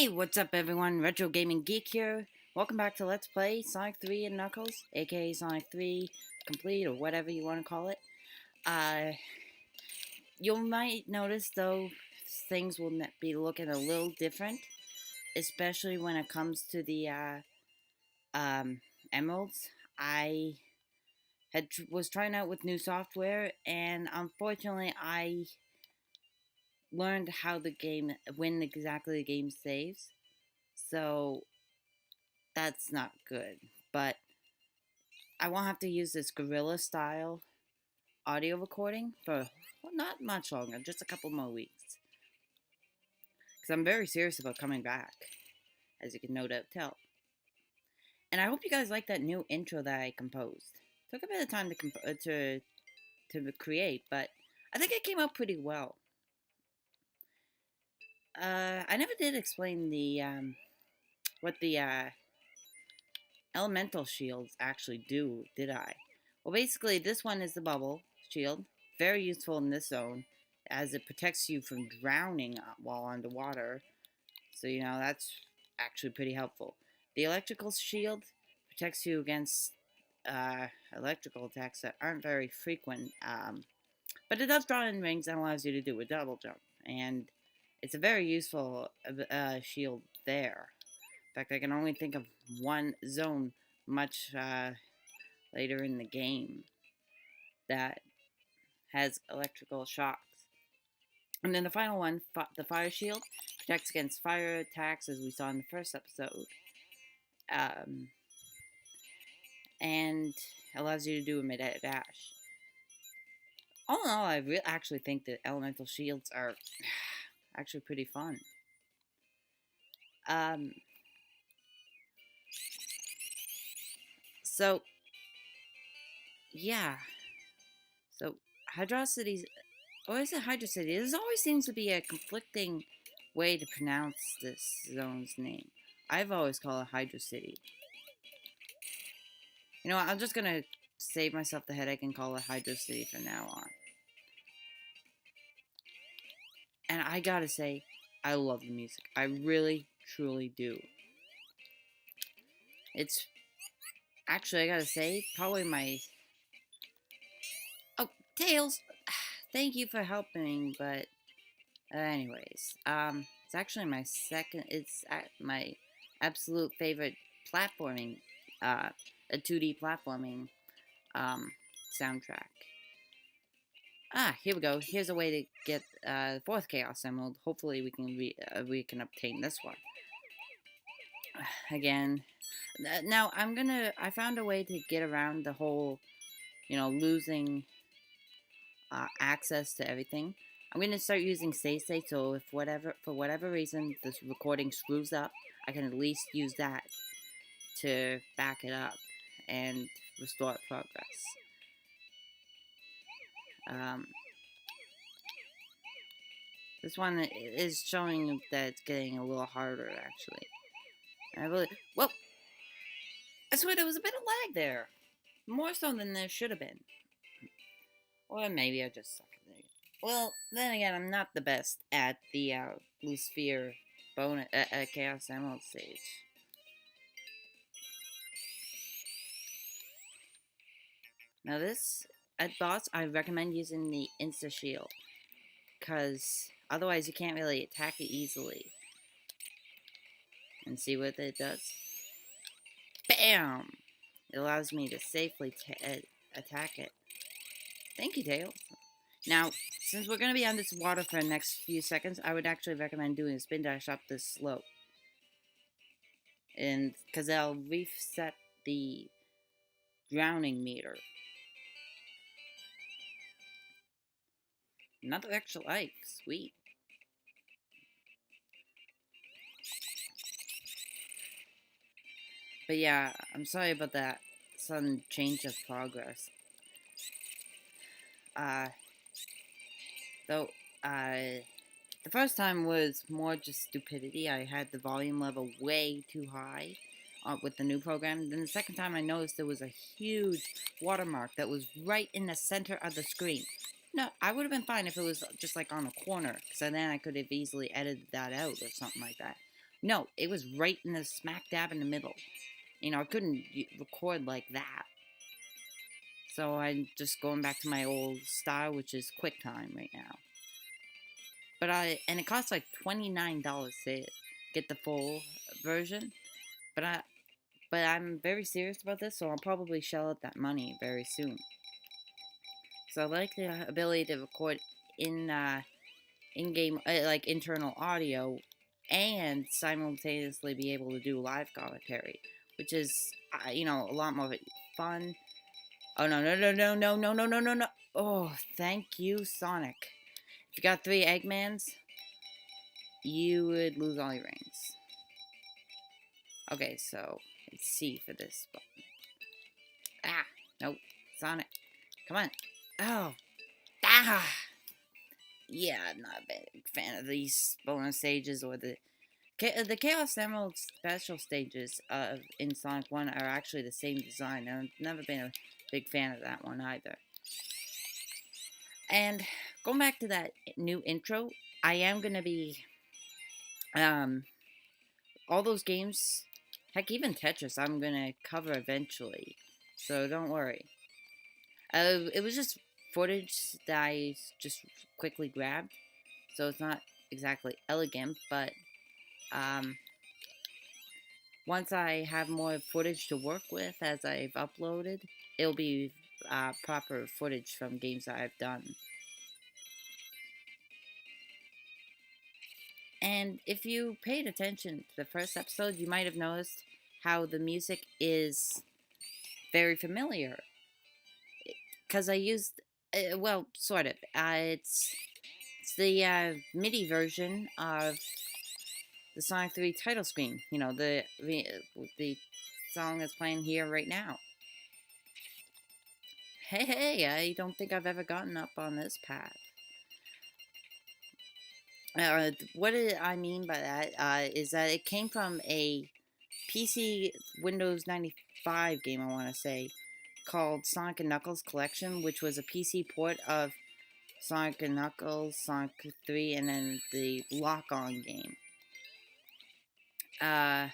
Hey, what's up everyone? Retro Gaming Geek here. Welcome back to Let's Play Sonic 3 and Knuckles, aka Sonic 3 Complete or whatever you want to call it. You might notice though things will be looking a little different, especially when it comes to the emeralds. I was trying out with new software, and unfortunately I learned how the game, when exactly the game saves. So that's not good. But I won't have to use this gorilla style audio recording for not much longer, just a couple more weeks. Because I'm very serious about coming back, as you can no doubt tell. And I hope you guys like that new intro that I composed. Took a bit of time to create, but I think it came out pretty well. I never did explain the what the elemental shields actually do, did I? Well, basically, this one is the bubble shield. Very useful in this zone, as it protects you from drowning while underwater. So, that's actually pretty helpful. The electrical shield protects you against electrical attacks that aren't very frequent, but it does draw in rings and allows you to do a double jump. And it's a very useful shield there. In fact, I can only think of one zone much later in the game that has electrical shocks. And then the final one, the fire shield, protects against fire attacks, as we saw in the first episode. And allows you to do a mid-air dash. All in all, I actually think that elemental shields are actually pretty fun. So, yeah. So, Hydrocity's, or is it Hydro City? There always seems to be a conflicting way to pronounce this zone's name. I've always called it Hydro City. You know what, I'm just gonna save myself the headache and call it Hydro City from now on. And I gotta say, I love the music. I really, truly do. It's actually, I gotta say, probably my... Oh, Tails! Thank you for helping, but... anyways, it's actually my my absolute favorite platforming, a 2D platforming, soundtrack. Here we go. Here's a way to get, the fourth Chaos Emerald. Hopefully we can obtain this one. Again. Now, I found a way to get around the whole, losing, access to everything. I'm going to start using save state, so if for whatever reason this recording screws up, I can at least use that to back it up and restore progress. This one is showing that it's getting a little harder, actually. Whoa! I swear there was a bit of lag there. More so than there should have been. Or maybe I just suck at it. Well, then again, I'm not the best at the Blue Sphere bonus Chaos Emerald stage. Now this, at boss, I recommend using the Insta Shield, because otherwise you can't really attack it easily. And see what it does? BAM! It allows me to safely attack it. Thank you, Tails. Now, since we're going to be on this water for the next few seconds, I would actually recommend doing a spin dash up this slope. And because that'll reset the drowning meter. Another extra life. Sweet. But yeah, I'm sorry about that sudden change of progress. The first time was more just stupidity. I had the volume level way too high with the new program. Then the second time I noticed there was a huge watermark that was right in the center of the screen. No, I would have been fine if it was just like on a corner, because then I could have easily edited that out or something like that. No, it was right in the smack dab in the middle. I couldn't record like that. So I'm just going back to my old style, which is QuickTime right now. And it costs like $29 to get the full version. But I'm very serious about this, so I'll probably shell out that money very soon. So I like the ability to record in-game, like internal audio, and simultaneously be able to do live commentary, which is, a lot more fun. Oh, no, no, no, no, no, no, no, no, no, no. Oh, thank you, Sonic. If you got 3 Eggmans, you would lose all your rings. Okay, so it's C for this button. Ah, nope. Sonic. Come on. Oh. Ah! Yeah, I'm not a big fan of these bonus stages or the Chaos Emerald special stages in Sonic 1 are actually the same design. I've never been a big fan of that one either. And going back to that new intro, I am going to be, all those games, heck, even Tetris, I'm going to cover eventually. So don't worry. It was just footage that I just quickly grabbed. So it's not exactly elegant, but once I have more footage to work with as I've uploaded, it'll be proper footage from games that I've done. And if you paid attention to the first episode, you might have noticed how the music is very familiar. Because I used, well, sort of. It's the MIDI version of the Sonic 3 title screen. The song that's playing here right now. Hey, I don't think I've ever gotten up on this path. What I mean by that is that it came from a PC Windows 95 game, I want to say, called Sonic & Knuckles Collection, which was a PC port of Sonic & Knuckles, Sonic 3, and then the Lock-On game. But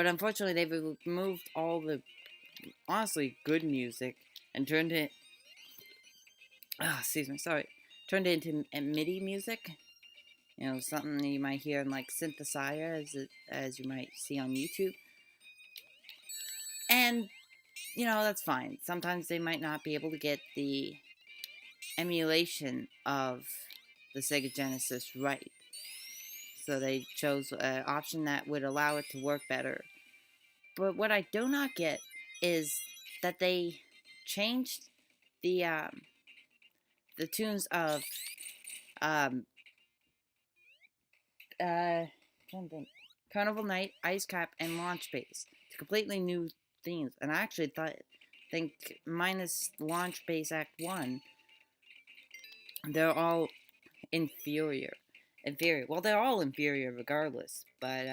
unfortunately, they've removed all the honestly good music and turned it... excuse me, sorry. Turned it into MIDI music. Something you might hear in like synthesizer, as you might see on YouTube. And, that's fine. Sometimes they might not be able to get the emulation of the Sega Genesis right. So they chose an option that would allow it to work better. But what I do not get is that they changed the tunes of Carnival Night, Ice Cap, and Launch Base to completely new themes. And I actually think minus Launch Base Act 1, they're all inferior. Well, they're all inferior regardless, but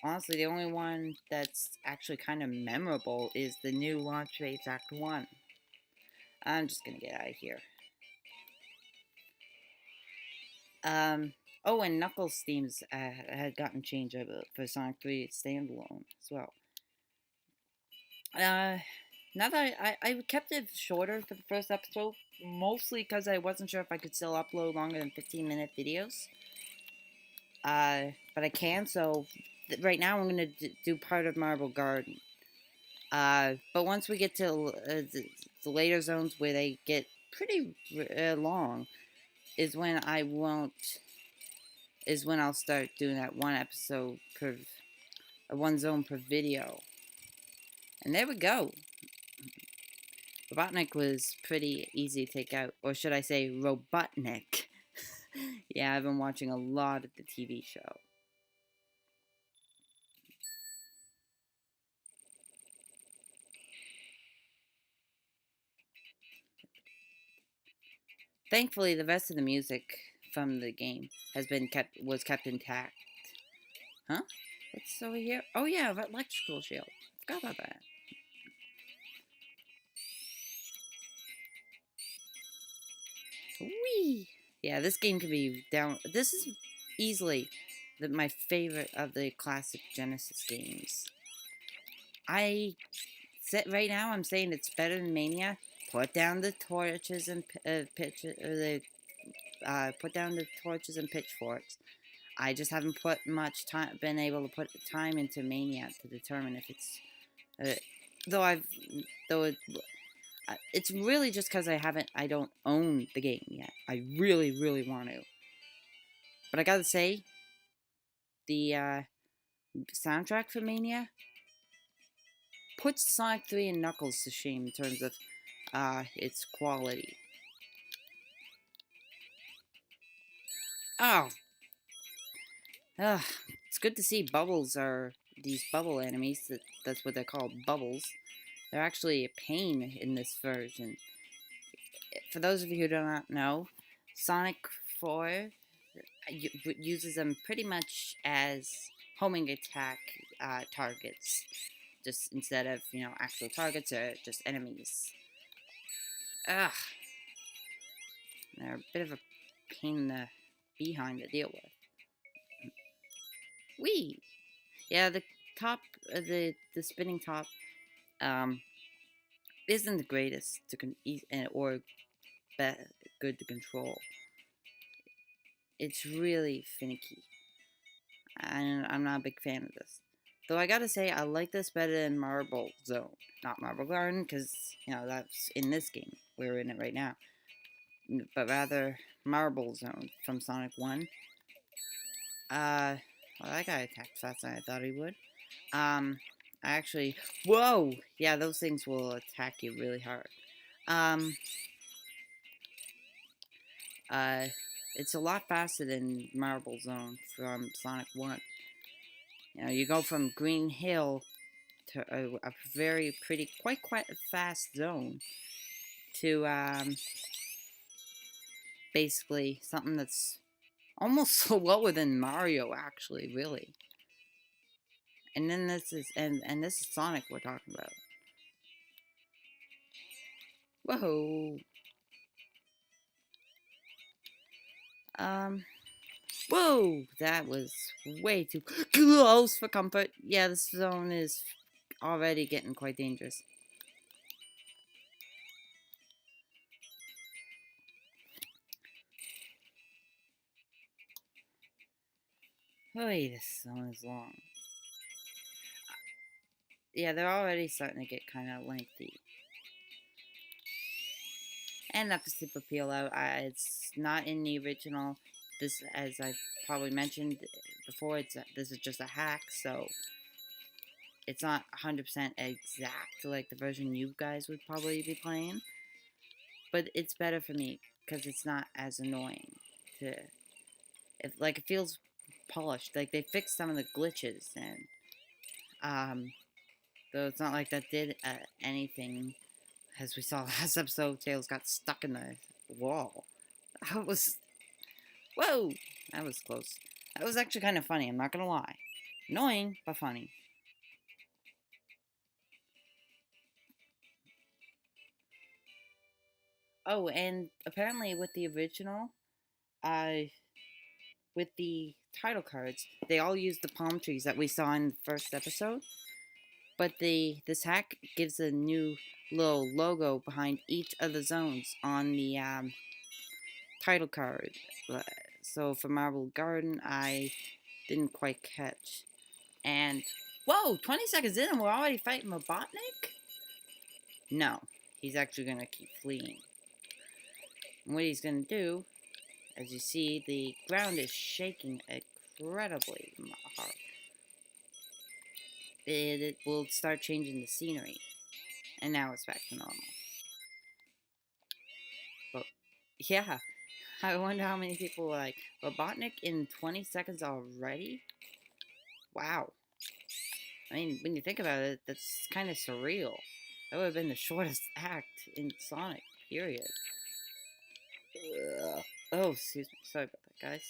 honestly, the only one that's actually kind of memorable is the new Launch Base Act 1. I'm just gonna get out of here. Oh, and Knuckles themes had gotten changed for Sonic 3 standalone as well. Now that I kept it shorter for the first episode, mostly because I wasn't sure if I could still upload longer than 15-minute videos. But I can, so right now I'm going to do part of Marble Garden. But once we get to the later zones where they get pretty long, is when I'll start doing that one episode per, one zone per video. And there we go. Robotnik was pretty easy to take out, or should I say Robotnik. Yeah, I've been watching a lot of the TV show. Thankfully, the rest of the music from the game was kept intact. Huh? What's over here? Oh yeah, electrical shield. Forgot about that. Whee! Yeah, this game can be down. This is easily my favorite of the classic Genesis games. Right now, I'm saying it's better than Mania. Put down the torches and put down the torches and pitchforks. I just haven't been able to put time into Mania to determine if it's, it's really just because I don't own the game yet. I really, really want to. But I gotta say, the soundtrack for Mania puts Sonic 3 and Knuckles to shame in terms of its quality. Oh. Ugh. It's good to see Bubbles are these bubble enemies. That's what they're called, Bubbles. They're actually a pain in this version. For those of you who do not know, Sonic 4 uses them pretty much as homing attack targets. Just instead of, actual targets, or just enemies. Ugh. They're a bit of a pain in the behind to deal with. Whee! Yeah, the top, the spinning top, isn't the greatest or good to control. It's really finicky, and I'm not a big fan of this. Though I gotta say, I like this better than Marble Zone, not Marble Garden, because that's in this game. We're in it right now, but rather Marble Zone from Sonic 1. Well, that guy attacked faster than I thought he would. Actually, whoa! Yeah, those things will attack you really hard. It's a lot faster than Marble Zone from Sonic 1. You go from Green Hill to a very pretty, quite fast zone to, basically something that's almost slower than Mario, actually, really. And then this is Sonic we're talking about. Whoa. Whoa! That was way too close for comfort. Yeah, this zone is already getting quite dangerous. Oh, this zone is long. Yeah, they're already starting to get kind of lengthy. And that's a super peel out. It's not in the original. This, as I probably mentioned before, this is just a hack, so it's not 100% exact like the version you guys would probably be playing. But it's better for me because it's not as annoying to. It feels polished. Like they fixed some of the glitches, and though it's not like that did anything. As we saw last episode, Tails got stuck in the wall. That was... Whoa! That was close. That was actually kind of funny, I'm not gonna lie. Annoying, but funny. Oh, and apparently with the original, with the title cards, they all use the palm trees that we saw in the first episode. But this hack gives a new little logo behind each of the zones on the title card. So for Marble Garden, I didn't quite catch. And whoa, 20 seconds in and we're already fighting Robotnik? No, he's actually gonna keep fleeing. And what he's gonna do, as you see, the ground is shaking incredibly hard. It will start changing the scenery. And now it's back to normal. But yeah, I wonder how many people were like, Robotnik in 20 seconds already? Wow. I mean, when you think about it, that's kind of surreal. That would have been the shortest act in Sonic, period. Ugh. Oh, excuse me. Sorry about that, guys.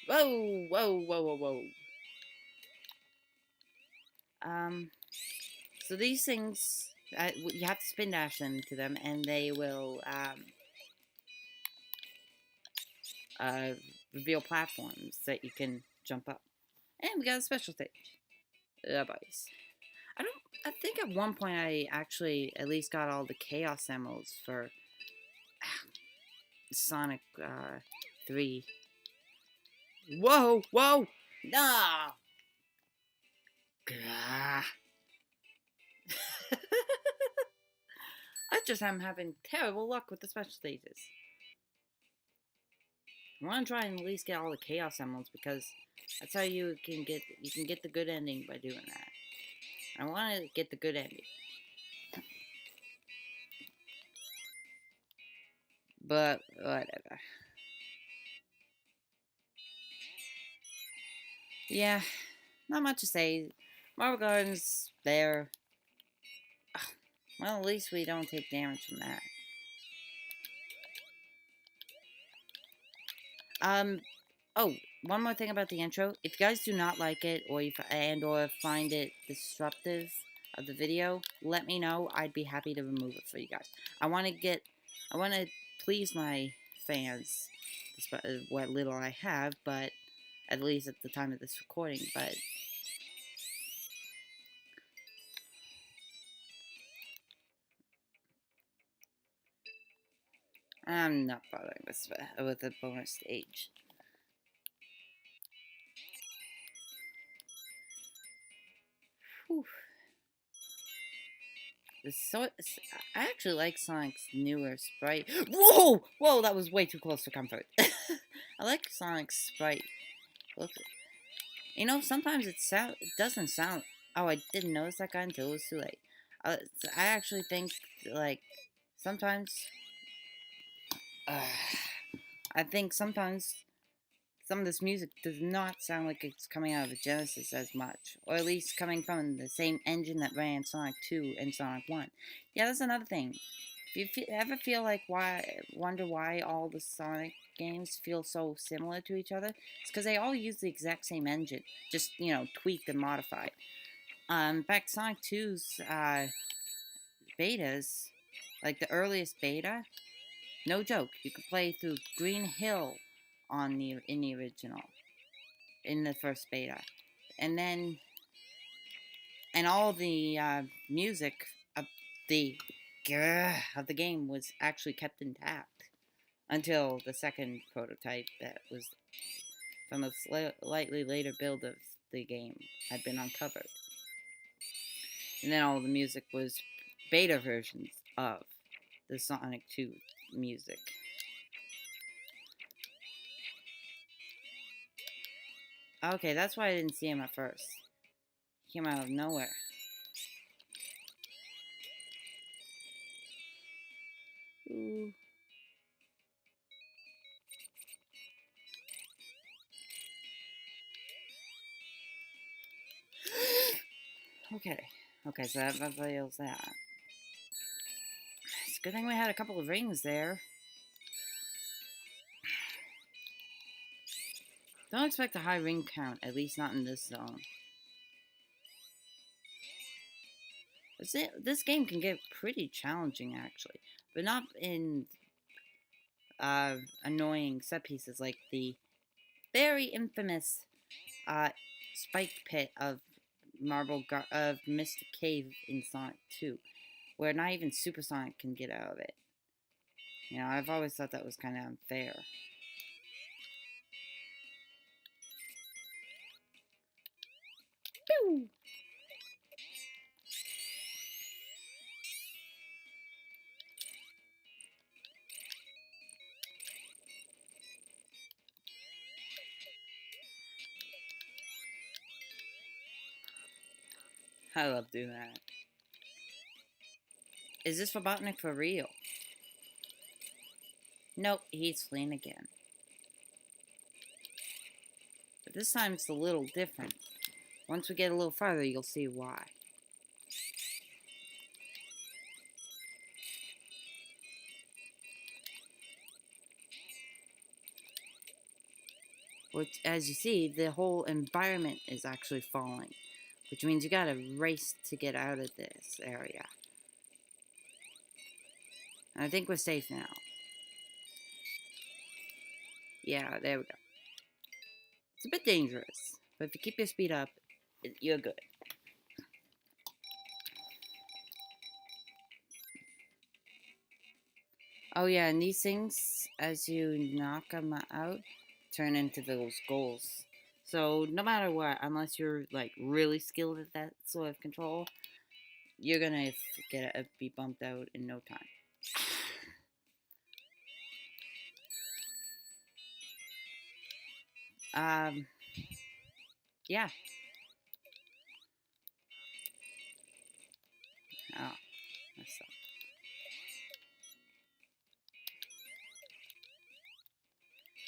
Whoa, whoa, whoa, whoa, whoa. So these things, you have to spin dash them to them, and they will, reveal platforms that you can jump up. And we got a special stage. Boys. I think at one point I actually at least got all the Chaos Emeralds for Sonic 3. Whoa! Whoa! No! Gah. I just am having terrible luck with the special stages. I want to try and at least get all the Chaos Emeralds because that's how you can get the good ending by doing that. I want to get the good ending. But whatever. Yeah, not much to say. Marble Gardens there. Well, at least we don't take damage from that. Oh, one more thing about the intro. If you guys do not like it or find it disruptive of the video, let me know. I'd be happy to remove it for you guys. I want to please my fans, despite what little I have, but at least at the time of this recording, but I'm not bothering with the bonus stage. Whew. I actually like Sonic's newer sprite. Whoa! Whoa, that was way too close for comfort. I like Sonic's sprite. Look, you know, sometimes it doesn't sound. Oh, I didn't notice that guy until it was too late. I actually think like sometimes. I think sometimes some of this music does not sound like it's coming out of a Genesis as much, or at least coming from the same engine that ran Sonic 2 and Sonic 1. Yeah, that's another thing. If you ever feel like wonder why all the Sonic games feel so similar to each other, it's because they all use the exact same engine, just, you know, tweaked and modified. In fact, Sonic 2's betas, like the earliest beta, no joke, you could play through Green Hill in the original, in the first beta, and all the music of the game was actually kept intact until the second prototype that was from a slightly later build of the game had been uncovered, and then all the music was beta versions of the Sonic 2 music. Okay, that's why I didn't see him at first. He came out of nowhere. Ooh. Okay, so that reveals that. It's a good thing we had a couple of rings there. Don't expect a high ring count, at least not in this zone. This game can get pretty challenging, actually, but not in annoying set pieces like the very infamous spiked pit of Mystic Cave in Sonic 2, where not even Super Sonic can get out of it. You know, I've always thought that was kind of unfair. Pew! I love doing that. Is this Robotnik for real? Nope, he's fleeing again. But this time it's a little different. Once we get a little farther, you'll see why. Which, as you see, the whole environment is actually falling, which means you gotta race to get out of this area. And I think we're safe now. Yeah, there we go. It's a bit dangerous, but if you keep your speed up, you're good. Oh yeah, and these things, as you knock them out, turn into those goals. So no matter what, unless you're like really skilled at that sort of control, you're gonna be bumped out in no time. Um, yeah. Oh, that's so.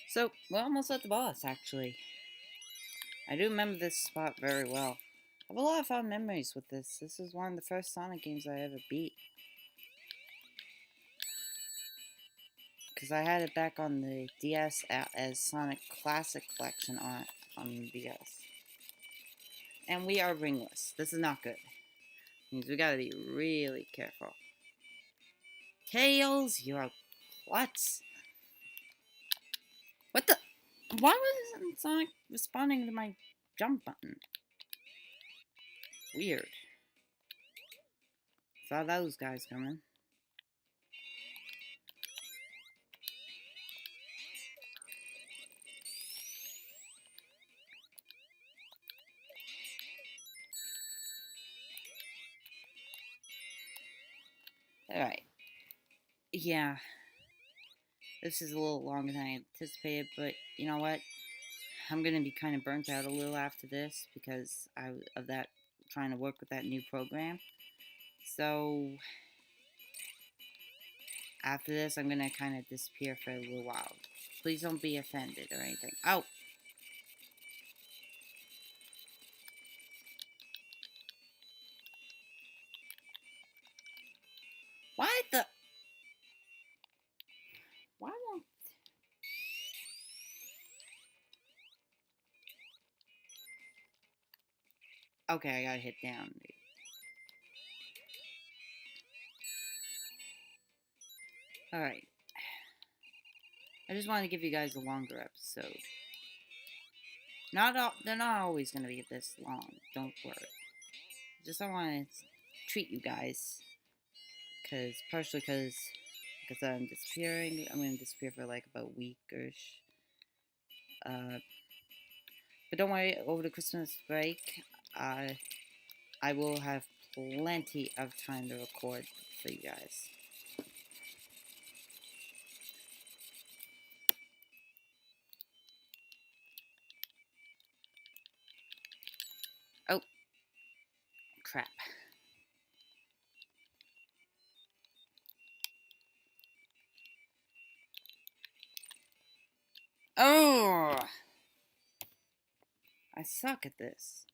So we're almost at the boss, actually. I do remember this spot very well. I have a lot of fond memories with this. This is one of the first Sonic games I ever beat. Because I had it back on the DS as Sonic Classic Collection on the DS. And we are ringless. This is not good. Means we gotta be really careful. Tails, you're what? What the? Why wasn't Sonic responding to my jump button? Weird. Saw those guys coming. Alright. Yeah. This is a little longer than I anticipated, but you know what? I'm gonna be kind of burnt out a little after this because of that trying to work with that new program. So after this, I'm gonna kind of disappear for a little while. Please don't be offended or anything. Oh, why the? Why won't? Okay, I gotta hit down. All right. I just wanted to give you guys a longer episode. Not all, they're not always gonna be this long. Don't worry. Just I want to treat you guys, partially because I'm disappearing. I'm gonna disappear for like about a week or. But don't worry. Over the Christmas break, I will have plenty of time to record for you guys. Oh, crap. Oh! I suck at this.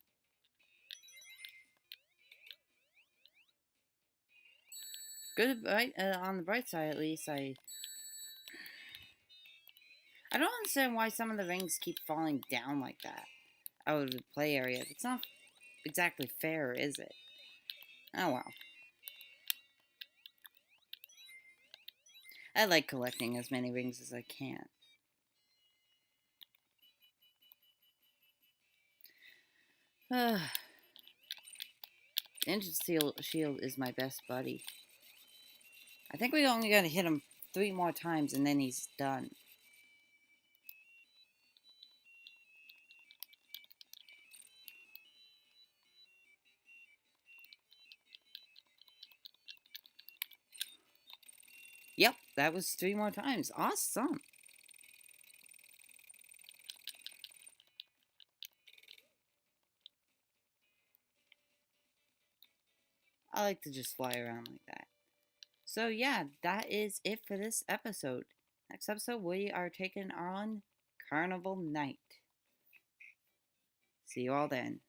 Good, right? On the bright side, at least, I don't understand why some of the rings keep falling down like that out of the play area. It's not exactly fair, is it? Oh well. I like collecting as many rings as I can. Ninja Shield is my best buddy. I think we only gotta hit him 3 more times and then he's done. Yep, that was 3 more times. Awesome. I like to just fly around like that. So yeah, that is it for this episode. Next episode, we are taking on Carnival Night. See you all then.